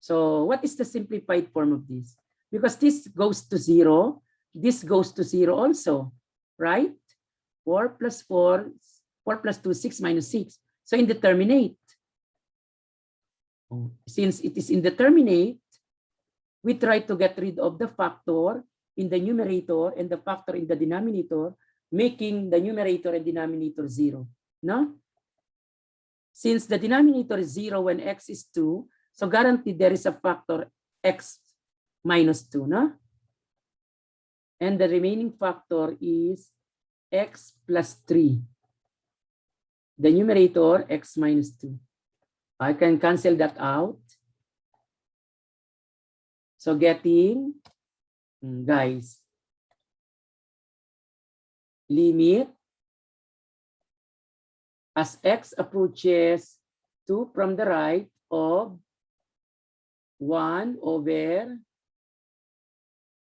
So what is the simplified form of this? Because this goes to 0, this goes to 0 also, right? 4 plus 4, 4 plus 2, 6 minus 6. So indeterminate. Since it is indeterminate, we try to get rid of the factor in the numerator and the factor in the denominator, making the numerator and denominator 0. No? Since the denominator is 0 when x is 2, so guaranteed there is a factor x minus 2. No? And the remaining factor is x plus 3. The numerator, x minus 2. I can cancel that out. So getting, guys, limit as x approaches 2 from the right of 1 over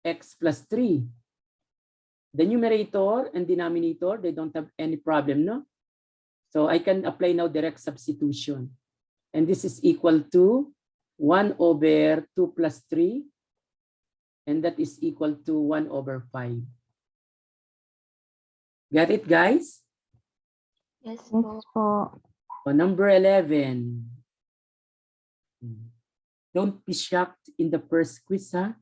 x plus 3. The numerator and denominator, they don't have any problem, no? So I can apply now direct substitution. And this is equal to 1 over 2 plus 3 And that is equal to 1/5. Get it, guys? Yes Yes po. po. So number 11. Don't be shocked in the first quiz, huh?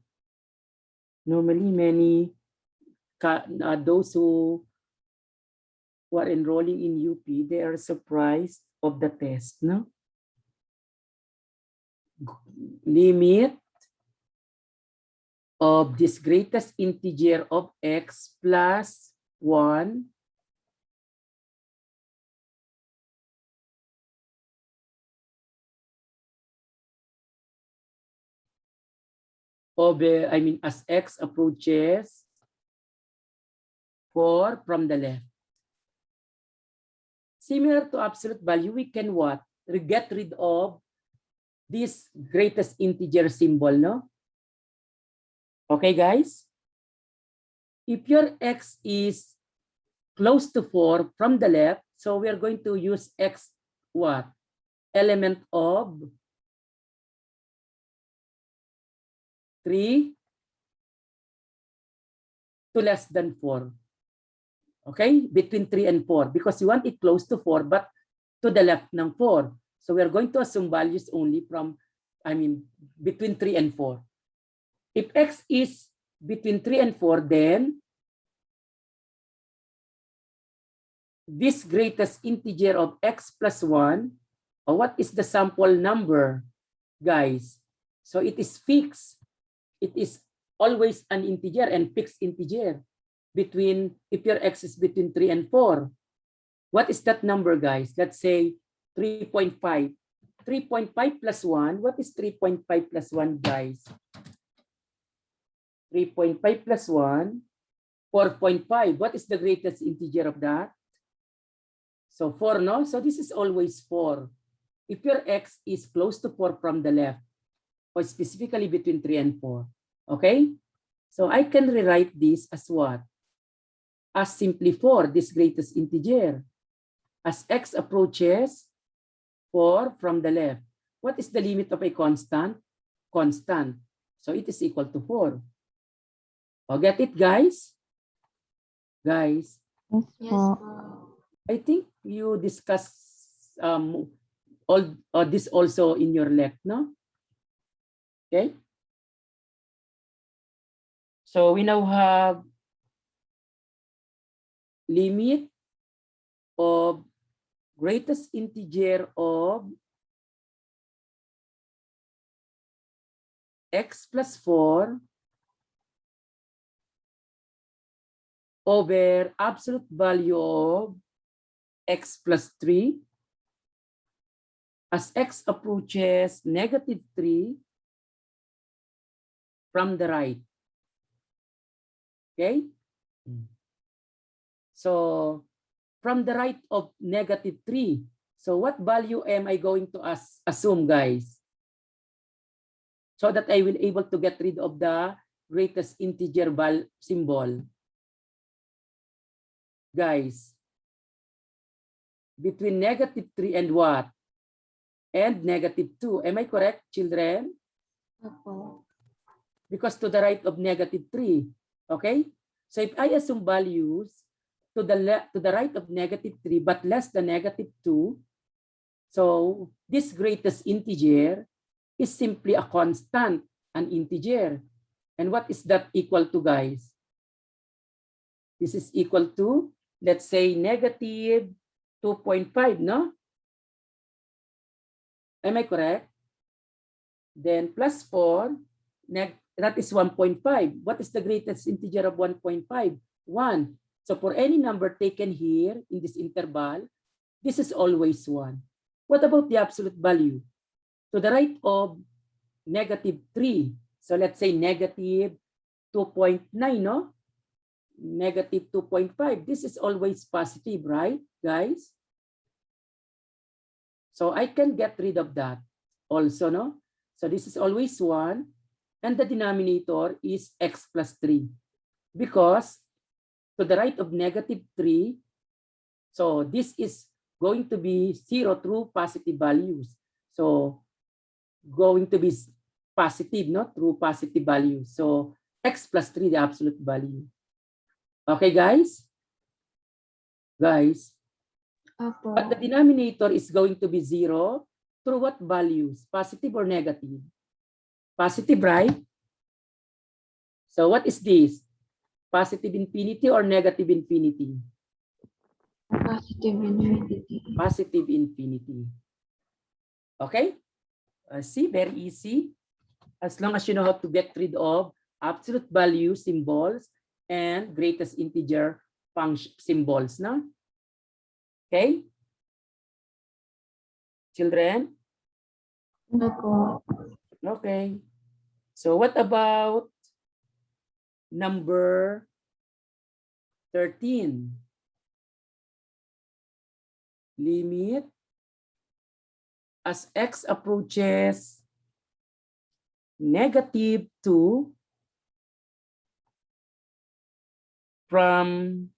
Normally, many those who are enrolling in UP, they are surprised of the test, no? Limit of this greatest integer of x plus 1 over, as x approaches 4 from the left. Similar to absolute value, we can what? Get rid of this greatest integer symbol, no? Okay, guys? If your x is close to 4 from the left, so we are going to use x what? Element of 3 to less than 4. Okay? Between 3 and 4. Because you want it close to 4, but to the left ng 4. So we are going to assume values only from, between 3 and 4. If x is between 3 and 4, then this greatest integer of x plus 1, or what is the sample number, guys? So it is fixed. It is always an integer and fixed integer between, if your x is between 3 and 4. What is that number, guys? Let's say 3.5. 3.5 plus 1. What is 3.5 plus 1, guys? 3.5 plus 1, 4.5. What is the greatest integer of that? So 4, no? So this is always 4. If your x is close to 4 from the left, or specifically between 3 and 4. Okay? So I can rewrite this as what? As simply 4, this greatest integer. As x approaches 4 from the left. What is the limit of a constant? Constant. So it is equal to 4. Oh, get it, guys? Guys, Yes Yes po. po. I think you discussed all this also in your lec, no? Okay. So we now have limit of greatest integer of x plus 4 over absolute value of x plus 3 as x approaches -3 from the right. Okay? So from the right of -3. So what value am I going to assume, guys? So that I will able to get rid of the greatest integer symbol. Guys, between -3 and what? And -2. Am I correct, children? Opo. Because to the right of -3. Okay? So if I assume values to the right of -3 but less than -2, so this greatest integer is simply a constant, an integer. And what is that equal to, guys? This is equal to, let's say, -2.5, no? Am I correct? Then plus 4, that is 1.5. What is the greatest integer of 1.5? 1. So for any number taken here in this interval, this is always 1. What about the absolute value? To the right of -3. So let's say -2.9, no? -2.5. This is always positive, right, guys? So I can get rid of that also, no? So this is always 1. And the denominator is x plus 3. Because to the right of -3, so this is going to be 0 through positive values. So going to be positive, no? Through positive values. So x plus 3, the absolute value. Okay, guys? Guys, Opo. but the denominator is going to be 0 through what values? Positive or negative? Positive, right? So what is this? Positive infinity or negative infinity? Positive infinity. Positive infinity. Okay? See, very easy. As long as you know how to get rid of absolute value symbols and greatest integer function symbols, no? Okay? Children? Opo. Okay. So what about number 13? Limit as x approaches negative 2 from,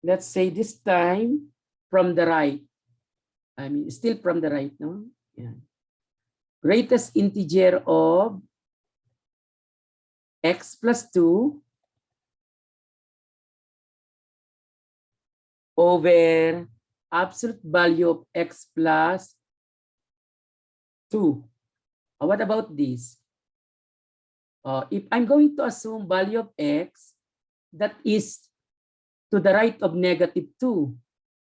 let's say this time, from the right. I mean, still from the right, no? Yeah. Greatest integer of x plus 2 over absolute value of x plus 2. What about this? If I'm going to assume value of x that is to the right of negative 2.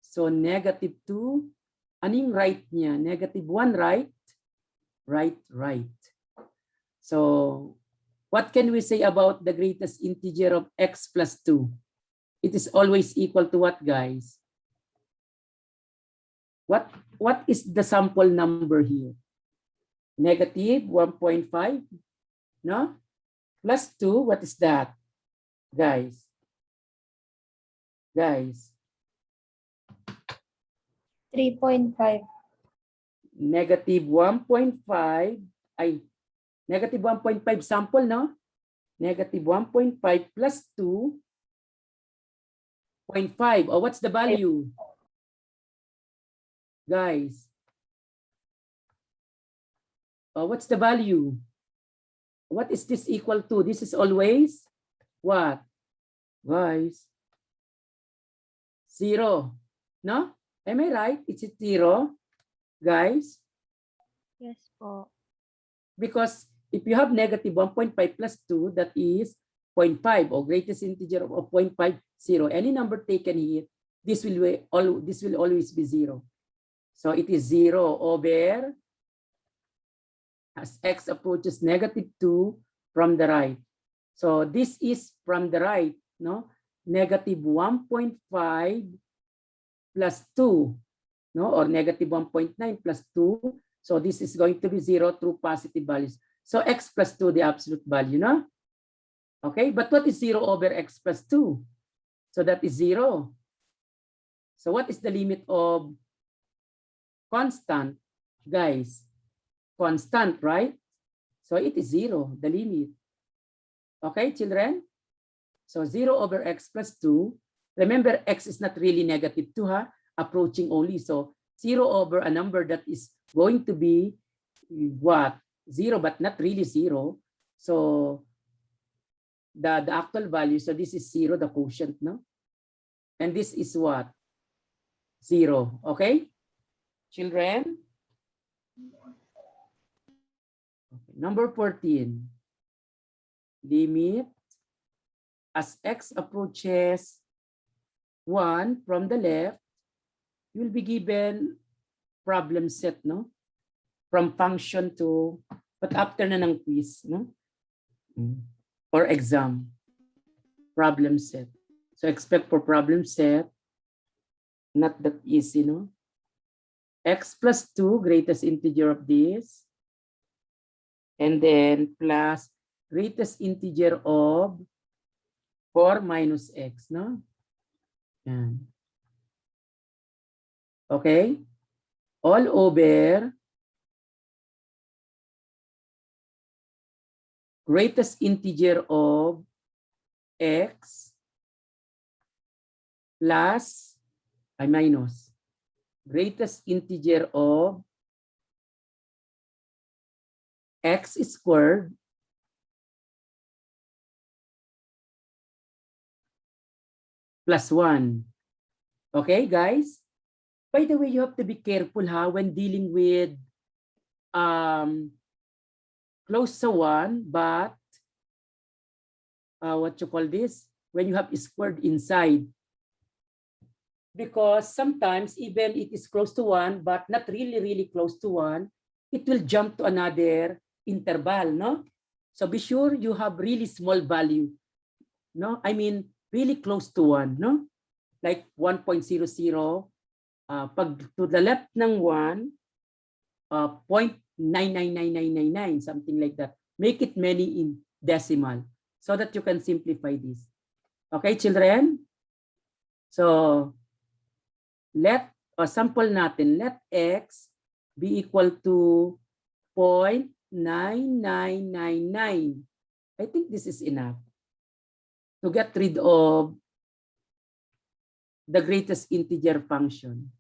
So negative 2, anong right niya? Negative 1, right? Right. So what can we say about the greatest integer of x plus 2? It is always equal to what, guys? What is the sample number here? Negative 1.5, no? Plus 2, what is that? Guys. Guys. 3.5. Negative 1.5, ay, negative 1.5 sample, no? Negative 1.5 plus 2.5. Oh, what's the value? Guys. Oh, what's the value? What is this equal to? This is always what? Guys. 0. No? Am I right? It's 0. Guys. Yes po. Because if you have negative 1.5 plus 2, that is 0.5 or greatest integer of 0.50. Any number taken here, this will always be 0. So it is 0 over, as x approaches negative 2 from the right. So this is from the right, no? Negative 1.5 plus 2, no? Or negative 1.9 plus 2. So this is going to be 0 through positive values. So x plus 2, the absolute value, no? Okay, but what is 0 over x plus 2? So that is 0. So what is the limit of constant, guys? Constant, right? So it is 0, the limit. Okay, children? So 0 over x plus 2. Remember, x is not really negative 2, ha? Approaching only. So 0 over a number that is going to be what? 0, but not really 0. So the actual value, so this is 0, the quotient, no? And this is what? 0. Okay? Children? Okay. Number 14. Limit as x approaches 1 from the left, you will be given problem set, no? From function to, but after na ng quiz, no? Or exam. Problem set. So expect for problem set, not that easy, no? X plus 2, greatest integer of this. And then plus greatest integer of 4 minus x, no? Yan. Okay? All over greatest integer of x plus minus greatest integer of x squared plus 1. Okay, guys? By the way, you have to be careful when dealing with close to 1, but what you call this? When you have squared inside. Because sometimes even it is close to 1, but not really close to 1, it will jump to another interval, no? So be sure you have really small value, no? I mean, really close to 1, no? Like 1.00, pag to the left ng 1, 0.999999, something like that. Make it many in decimal so that you can simplify this. Okay, children? So, sample natin, let x be equal to 0.9999. I think this is enough to get rid of the greatest integer function.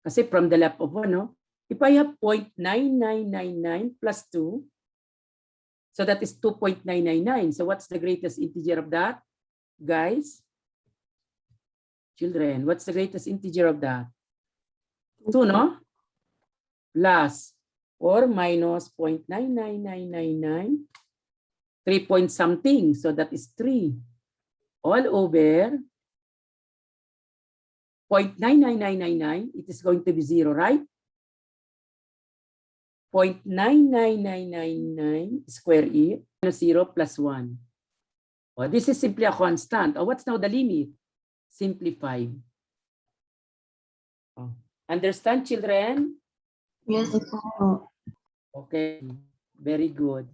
Kasi from the left of 1, no? If I have 0.9999 plus 2, so that is 2.999. So what's the greatest integer of that, guys? Children, what's the greatest integer of that? 2, no? Plus or minus 0.99999, 3 point something. So that is 3 all over 0.99999. It is going to be 0, right? 0.99999 square it, 0 plus 1. Oh, this is simply a constant. Oh, what's now the limit? Simplified. Oh. Understand, children? Yes po. Okay, very good.